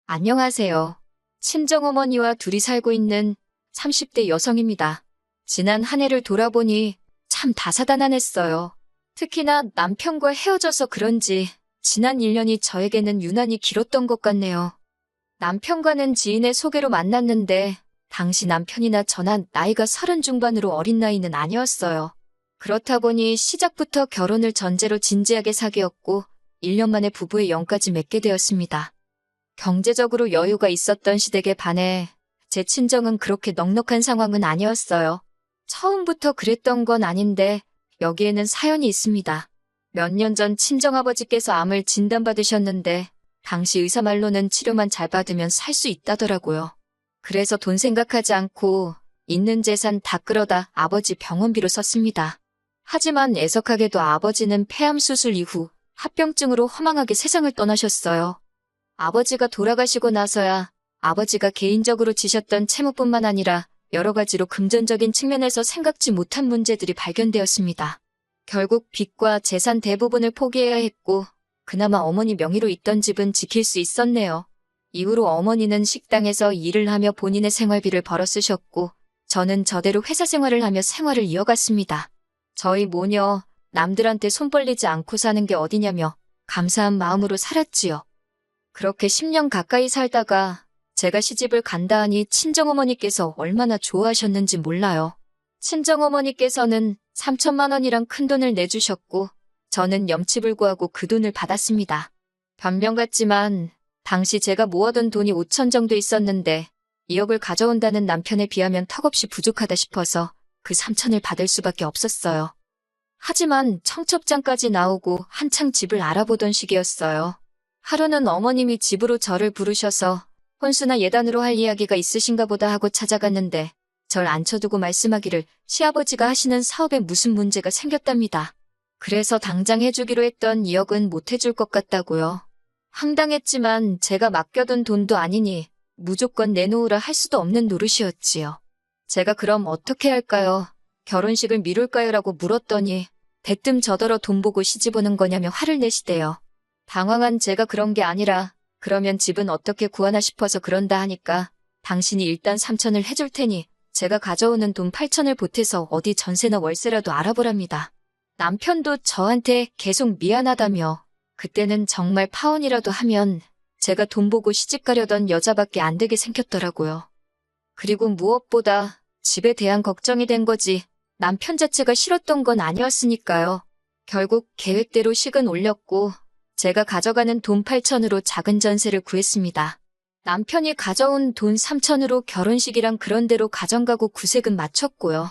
안녕하세요. 친정어머니와 둘이 살고 있는 30대 여성입니다. 지난 한 해를 돌아보니 참 다사다난했어요. 특히나 남편과 헤어져서 그런지 지난 1년이 저에게는 유난히 길었던 것 같네요. 남편과는 지인의 소개로 만났는데 당시 남편이나 저나 나이가 30 중반으로 어린 나이는 아니었어요. 그렇다 보니 시작부터 결혼을 전제로 진지하게 사귀었고 1년 만에 부부의 영까지 맺게 되었습니다. 경제적으로 여유가 있었던 시댁에 반해 제 친정은 그렇게 넉넉한 상황은 아니었어요. 처음부터 그랬던 건 아닌데 여기에는 사연이 있습니다. 몇 년 전 친정아버지께서 암을 진단받으셨는데 당시 의사 말로는 치료만 잘 받으면 살 수 있다더라고요. 그래서 돈 생각하지 않고 있는 재산 다 끌어다 아버지 병원비로 썼습니다. 하지만 애석하게도 아버지는 폐암 수술 이후 합병증으로 허망하게 세상을 떠나셨어요. 아버지가 돌아가시고 나서야 아버지가 개인적으로 지셨던 채무뿐만 아니라 여러 가지로 금전적인 측면에서 생각지 못한 문제들이 발견되었습니다. 결국 빚과 재산 대부분을 포기해야 했고 그나마 어머니 명의로 있던 집은 지킬 수 있었네요. 이후로 어머니는 식당에서 일을 하며 본인의 생활비를 벌어 쓰셨고 저는 저대로 회사 생활을 하며 생활을 이어갔습니다. 저희 모녀 남들한테 손 벌리지 않고 사는 게 어디냐며 감사한 마음으로 살았지요. 그렇게 10년 가까이 살다가 제가 시집을 간다 하니 친정어머니께서 얼마나 좋아하셨는지 몰라요. 친정어머니께서는 3천만 원이란 큰 돈을 내주셨고 저는 염치불구하고 그 돈을 받았습니다. 변명 같지만 당시 제가 모아둔 돈이 5천 정도 있었는데 2억을 가져온다는 남편에 비하면 턱없이 부족하다 싶어서 그 3천을 받을 수밖에 없었어요. 하지만 청첩장까지 나오고 한창 집을 알아보던 시기였어요. 하루는 어머님이 집으로 저를 부르셔서 혼수나 예단으로 할 이야기가 있으신가 보다 하고 찾아갔는데 절 앉혀두고 말씀하기를 시아버지가 하시는 사업에 무슨 문제가 생겼답니다. 그래서 당장 해주기로 했던 2억은 못 해줄 것 같다고요. 황당했지만 제가 맡겨둔 돈도 아니니 무조건 내놓으라 할 수도 없는 노릇이었지요. 제가 그럼 어떻게 할까요? 결혼식을 미룰까요? 라고 물었더니 대뜸 저더러 돈 보고 시집 오는 거냐며 화를 내시대요. 당황한 제가 그런 게 아니라 그러면 집은 어떻게 구하나 싶어서 그런다 하니까 당신이 일단 3천을 해줄 테니 제가 가져오는 돈 8천을 보태서 어디 전세나 월세라도 알아보랍니다. 남편도 저한테 계속 미안하다며 그때는 정말 파혼이라도 하면 제가 돈 보고 시집 가려던 여자밖에 안 되게 생겼더라고요. 그리고 무엇보다 집에 대한 걱정이 된 거지 남편 자체가 싫었던 건 아니었으니까요. 결국 계획대로 식은 올렸고 제가 가져가는 돈 8천으로 작은 전세를 구했습니다. 남편이 가져온 돈 3천으로 결혼식이랑 그런 대로 가정가구 구색은 마쳤고요.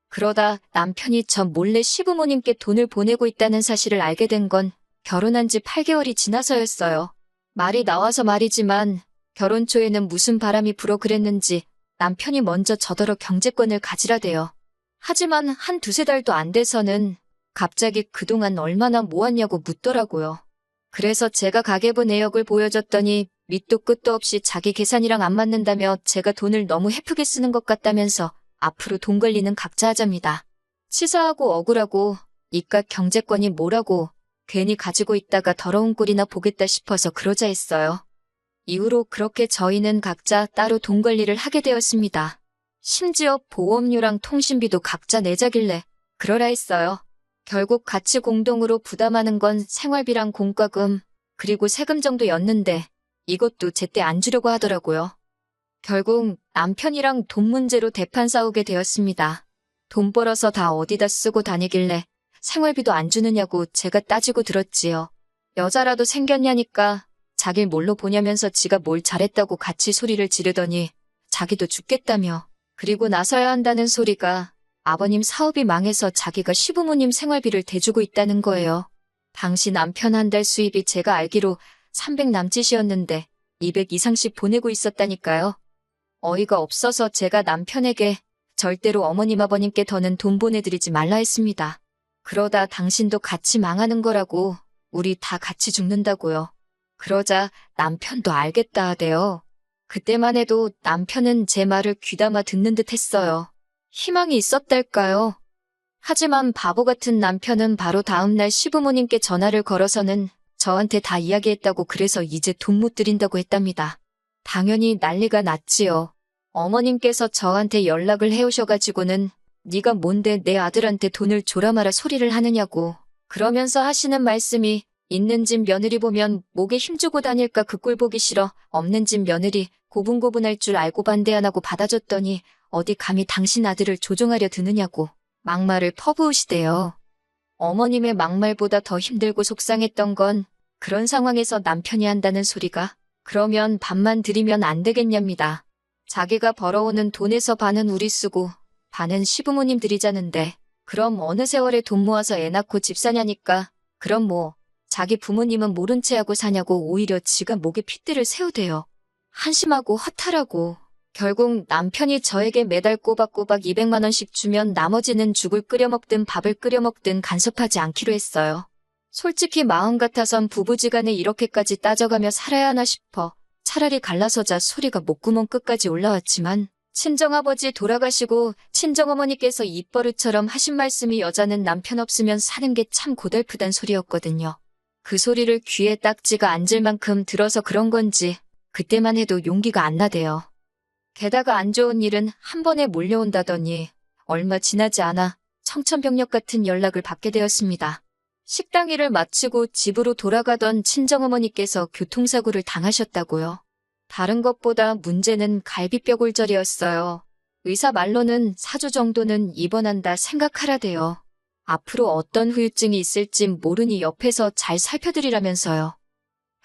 그러다 남편이 저 몰래 시부모님께 돈을 보내고 있다는 사실을 알게 된 건 결혼한 지 8개월이 지나서였어요. 말이 나와서 말이지만 결혼 초에는 무슨 바람이 불어 그랬는지 남편이 먼저 저더러 경제권을 가지라대요. 하지만 한 두세 달도 안 돼서는 갑자기 그동안 얼마나 모았냐고 묻더라고요. 그래서 제가 가계부 내역을 보여줬더니 밑도 끝도 없이 자기 계산이랑 안 맞는다며 제가 돈을 너무 헤프게 쓰는 것 같다면서 앞으로 돈 관리는 각자 하자입니다. 치사하고 억울하고 이깟 경제권이 뭐라고 괜히 가지고 있다가 더러운 꼴이나 보겠다 싶어서 그러자 했어요. 이후로 그렇게 저희는 각자 따로 돈 관리를 하게 되었습니다. 심지어 보험료랑 통신비도 각자 내자길래 그러라 했어요. 결국 같이 공동으로 부담하는 건 생활비랑 공과금, 그리고 세금 정도였는데 이것도 제때 안 주려고 하더라고요. 결국 남편이랑 돈 문제로 대판 싸우게 되었습니다. 돈 벌어서 다 어디다 쓰고 다니길래 생활비도 안 주느냐고 제가 따지고 들었지요. 여자라도 생겼냐니까 자길 뭘로 보냐면서 지가 뭘 잘했다고 같이 소리를 지르더니 자기도 죽겠다며 그리고 나서야 한다는 소리가 아버님 사업이 망해서 자기가 시부모님 생활비를 대주고 있다는 거예요. 당시 남편 한 달 수입이 제가 알기로 300 남짓이었는데 200 이상씩 보내고 있었다니까요. 어이가 없어서 제가 남편에게 절대로 어머님 아버님께 더는 돈 보내드리지 말라 했습니다. 그러다 당신도 같이 망하는 거라고 우리 다 같이 죽는다고요. 그러자 남편도 알겠다 하대요. 그때만 해도 남편은 제 말을 귀담아 듣는 듯 했어요. 희망이 있었달까요? 하지만 바보 같은 남편은 바로 다음날 시부모님께 전화를 걸어서는 저한테 다 이야기했다고 그래서 이제 돈 못 드린다고 했답니다. 당연히 난리가 났지요. 어머님께서 저한테 연락을 해오셔가지고는 네가 뭔데 내 아들한테 돈을 줘라 마라 소리를 하느냐고 그러면서 하시는 말씀이 있는 집 며느리 보면 목에 힘주고 다닐까 그 꼴 보기 싫어. 없는 집 며느리 고분고분할 줄 알고 반대 안 하고 받아줬더니 어디 감히 당신 아들을 조종하려 드느냐고 막말을 퍼부으시대요. 어머님의 막말보다 더 힘들고 속상했던 건 그런 상황에서 남편이 한다는 소리가 그러면 밥만 드리면 안 되겠냐입니다. 자기가 벌어오는 돈에서 반은 우리 쓰고 반은 시부모님 드리자는데 그럼 어느 세월에 돈 모아서 애 낳고 집 사냐니까 그럼 뭐 자기 부모님은 모른 채 하고 사냐고 오히려 지가 목에 핏대를 세우대요. 한심하고 허탈하고 결국 남편이 저에게 매달 꼬박꼬박 200만 원씩 주면 나머지는 죽을 끓여 먹든 밥을 끓여 먹든 간섭하지 않기로 했어요. 솔직히 마음 같아선 부부지간에 이렇게까지 따져가며 살아야 하나 싶어 차라리 갈라서자 소리가 목구멍 끝까지 올라왔지만 친정아버지 돌아가시고 친정어머니께서 입버릇처럼 하신 말씀이 여자는 남편 없으면 사는 게 참 고달프단 소리였거든요. 그 소리를 귀에 딱지가 앉을 만큼 들어서 그런 건지 그때만 해도 용기가 안 나대요. 게다가 안 좋은 일은 한 번에 몰려온다더니 얼마 지나지 않아 청천벽력 같은 연락을 받게 되었습니다. 식당 일을 마치고 집으로 돌아가던 친정어머니께서 교통사고를 당하셨다고요. 다른 것보다 문제는 갈비뼈골절이었어요. 의사 말로는 4주 정도는 입원한다 생각하라대요. 앞으로 어떤 후유증이 있을지 모르니 옆에서 잘 살펴드리라면서요.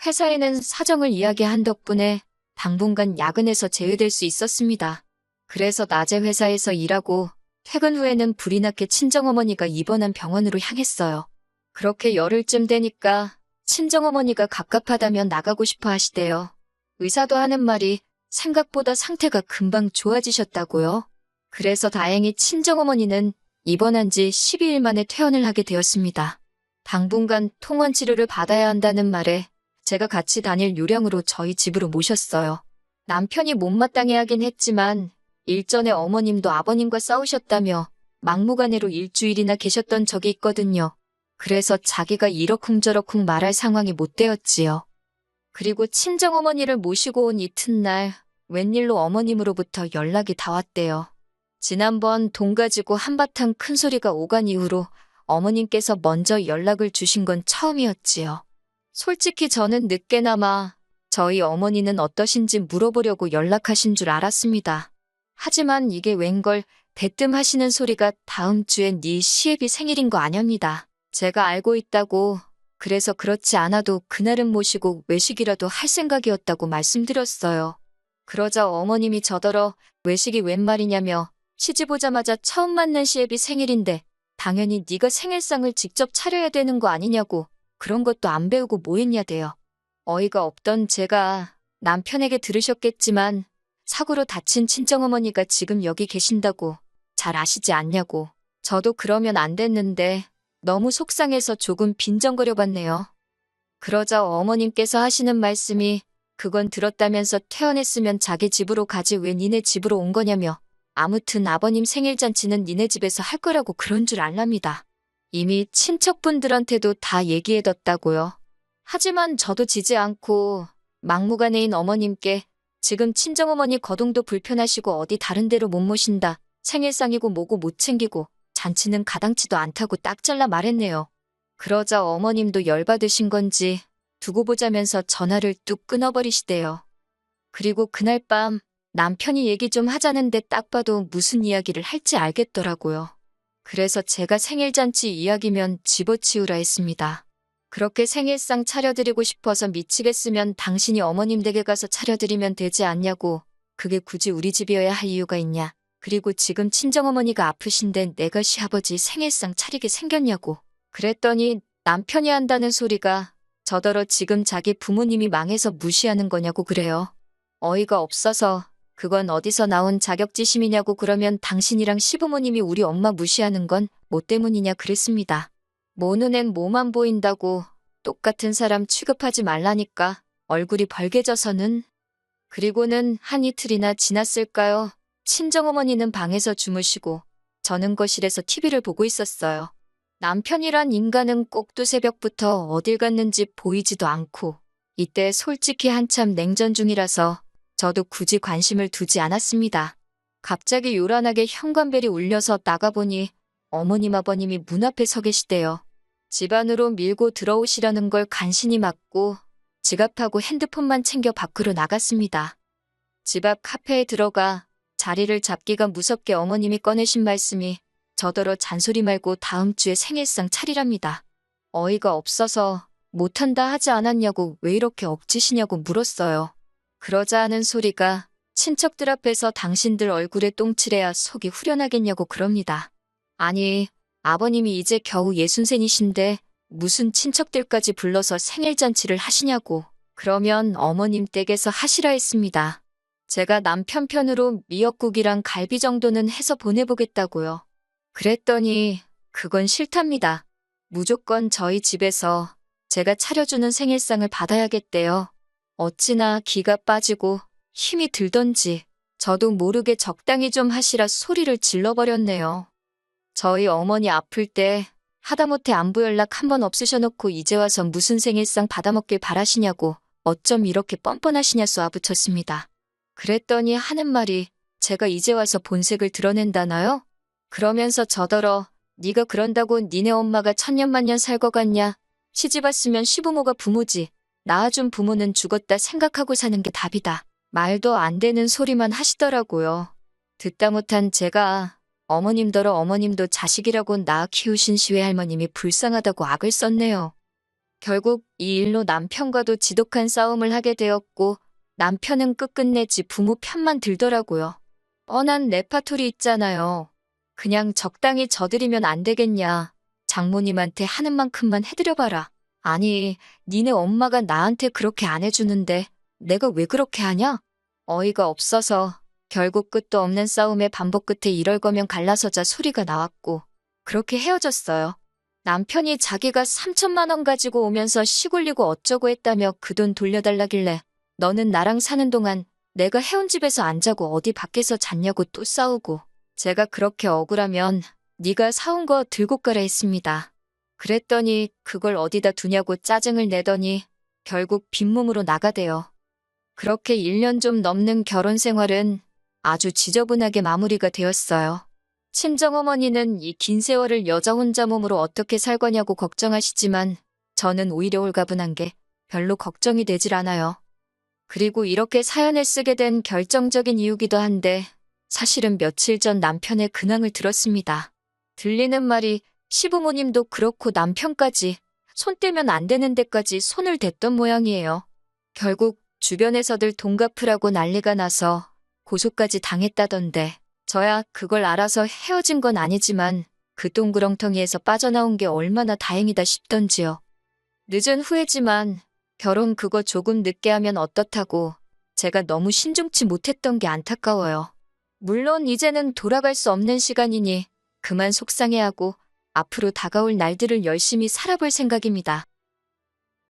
회사에는 사정을 이야기한 덕분에 당분간 야근에서 제외될 수 있었습니다. 그래서 낮에 회사에서 일하고 퇴근 후에는 불이 나게 친정어머니가 입원한 병원으로 향했어요. 그렇게 열흘쯤 되니까 친정어머니가 갑갑하다면 나가고 싶어 하시대요. 의사도 하는 말이 생각보다 상태가 금방 좋아지셨다고요. 그래서 다행히 친정어머니는 입원한 지 12일 만에 퇴원을 하게 되었습니다. 당분간 통원 치료를 받아야 한다는 말에 제가 같이 다닐 요량으로 저희 집으로 모셨어요. 남편이 못마땅해 하긴 했지만 일전에 어머님도 아버님과 싸우셨다며 막무가내로 일주일이나 계셨던 적이 있거든요. 그래서 자기가 이러쿵저러쿵 말할 상황이 못 되었지요. 그리고 친정어머니를 모시고 온 이튿날 웬일로 어머님으로부터 연락이 다 왔대요. 지난번 돈 가지고 한바탕 큰 소리가 오간 이후로 어머님께서 먼저 연락을 주신 건 처음이었지요. 솔직히 저는 늦게나마 저희 어머니는 어떠신지 물어보려고 연락하신 줄 알았습니다. 하지만 이게 웬걸 대뜸 하시는 소리가 다음 주엔 네 시애비 생일인 거 아냐입니다. 제가 알고 있다고 그래서 그렇지 않아도 그날은 모시고 외식이라도 할 생각이었다고 말씀드렸어요. 그러자 어머님이 저더러 외식이 웬 말이냐며 시집 오자마자 처음 만난 시애비 생일인데 당연히 네가 생일상을 직접 차려야 되는 거 아니냐고 그런 것도 안 배우고 뭐 했냐대요. 어이가 없던 제가 남편에게 들으셨겠지만 사고로 다친 친정어머니가 지금 여기 계신다고 잘 아시지 않냐고 저도 그러면 안 됐는데 너무 속상해서 조금 빈정거려봤네요. 그러자 어머님께서 하시는 말씀이 그건 들었다면서 퇴원했으면 자기 집으로 가지 왜 니네 집으로 온 거냐며 아무튼 아버님 생일잔치는 니네 집에서 할 거라고 그런 줄 알랍니다. 이미 친척분들한테도 다 얘기해뒀다고요. 하지만 저도 지지 않고 막무가내인 어머님께 지금 친정어머니 거동도 불편하시고 어디 다른 데로 못 모신다. 생일상이고 뭐고 못 챙기고 잔치는 가당치도 않다고 딱 잘라 말했네요. 그러자 어머님도 열받으신 건지 두고 보자면서 전화를 뚝 끊어버리시대요. 그리고 그날 밤 남편이 얘기 좀 하자는데 딱 봐도 무슨 이야기를 할지 알겠더라고요. 그래서 제가 생일잔치 이야기면 집어치우라 했습니다. 그렇게 생일상 차려드리고 싶어서 미치겠으면 당신이 어머님 댁에 가서 차려드리면 되지 않냐고 그게 굳이 우리 집이어야 할 이유가 있냐. 그리고 지금 친정어머니가 아프신데 내가 시아버지 생일상 차리게 생겼냐고. 그랬더니 남편이 한다는 소리가 저더러 지금 자기 부모님이 망해서 무시하는 거냐고 그래요. 어이가 없어서 그건 어디서 나온 자격지심이냐고 그러면 당신이랑 시부모님이 우리 엄마 무시하는 건 뭐 때문이냐 그랬습니다. 모 눈엔 뭐만 보인다고 똑같은 사람 취급하지 말라니까 얼굴이 벌개져서는. 그리고는 한 이틀이나 지났을까요? 친정어머니는 방에서 주무시고 저는 거실에서 TV를 보고 있었어요. 남편이란 인간은 꼭두 새벽부터 어딜 갔는지 보이지도 않고 이때 솔직히 한참 냉전 중이라서 저도 굳이 관심을 두지 않았습니다. 갑자기 요란하게 현관벨이 울려서 나가보니 어머님 아버님이 문 앞에 서 계시대요. 집 안으로 밀고 들어오시려는 걸 간신히 막고 지갑하고 핸드폰만 챙겨 밖으로 나갔습니다. 집 앞 카페에 들어가 자리를 잡기가 무섭게 어머님이 꺼내신 말씀이 저더러 잔소리 말고 다음 주에 생일상 차리랍니다. 어이가 없어서 못한다 하지 않았냐고 왜 이렇게 억지시냐고 물었어요. 그러자 하는 소리가 친척들 앞에서 당신들 얼굴에 똥칠해야 속이 후련하겠냐고 그럽니다. 아니, 아버님이 이제 겨우 63이신데 무슨 친척들까지 불러서 생일잔치를 하시냐고. 그러면 어머님 댁에서 하시라 했습니다. 제가 남편 편으로 미역국이랑 갈비 정도는 해서 보내보겠다고요. 그랬더니 그건 싫답니다. 무조건 저희 집에서 제가 차려주는 생일상을 받아야겠대요. 어찌나 기가 빠지고 힘이 들던지 저도 모르게 적당히 좀 하시라 소리를 질러버렸네요. 저희 어머니 아플 때 하다못해 안부 연락 한 번 없으셔놓고 이제 와서 무슨 생일상 받아먹길 바라시냐고 어쩜 이렇게 뻔뻔하시냐 쏘아붙였습니다. 그랬더니 하는 말이 제가 이제 와서 본색을 드러낸다나요? 그러면서 저더러 네가 그런다고 니네 엄마가 천년만년 살 거 같냐? 시집 왔으면 시부모가 부모지. 낳아준 부모는 죽었다 생각하고 사는 게 답이다. 말도 안 되는 소리만 하시더라고요. 듣다 못한 제가 어머님더러 어머님도 자식이라고 낳아 키우신 시외할머님이 불쌍하다고 악을 썼네요. 결국 이 일로 남편과도 지독한 싸움을 하게 되었고 남편은 끝끝내 지 부모 편만 들더라고요. 뻔한 레파토리 있잖아요. 그냥 적당히 져드리면 안 되겠냐. 장모님한테 하는 만큼만 해드려봐라. 아니, 니네 엄마가 나한테 그렇게 안 해주는데 내가 왜 그렇게 하냐? 어이가 없어서 결국 끝도 없는 싸움의 반복 끝에 이럴 거면 갈라서자 소리가 나왔고 그렇게 헤어졌어요. 남편이 자기가 3천만 원 가지고 오면서 시골리고 어쩌고 했다며 그 돈 돌려달라길래 너는 나랑 사는 동안 내가 해온 집에서 안 자고 어디 밖에서 잤냐고 또 싸우고 제가 그렇게 억울하면 네가 사온 거 들고 가라 했습니다. 그랬더니 그걸 어디다 두냐고 짜증을 내더니 결국 빈몸으로 나가대요. 그렇게 1년 좀 넘는 결혼 생활은 아주 지저분하게 마무리가 되었어요. 친정어머니는 이 긴 세월을 여자 혼자 몸으로 어떻게 살 거냐고 걱정하시지만 저는 오히려 홀가분한 게 별로 걱정이 되질 않아요. 그리고 이렇게 사연을 쓰게 된 결정적인 이유기도 한데 사실은 며칠 전 남편의 근황을 들었습니다. 들리는 말이 시부모님도 그렇고 남편까지 손 떼면 안 되는 데까지 손을 댔던 모양이에요. 결국 주변에서들 돈 갚으라고 난리가 나서 고소까지 당했다던데 저야 그걸 알아서 헤어진 건 아니지만 그 동그렁텅이에서 빠져나온 게 얼마나 다행이다 싶던지요. 늦은 후회지만 결혼 그거 조금 늦게 하면 어떻다고 제가 너무 신중치 못했던 게 안타까워요. 물론 이제는 돌아갈 수 없는 시간이니 그만 속상해하고 앞으로 다가올 날들을 열심히 살아볼 생각입니다.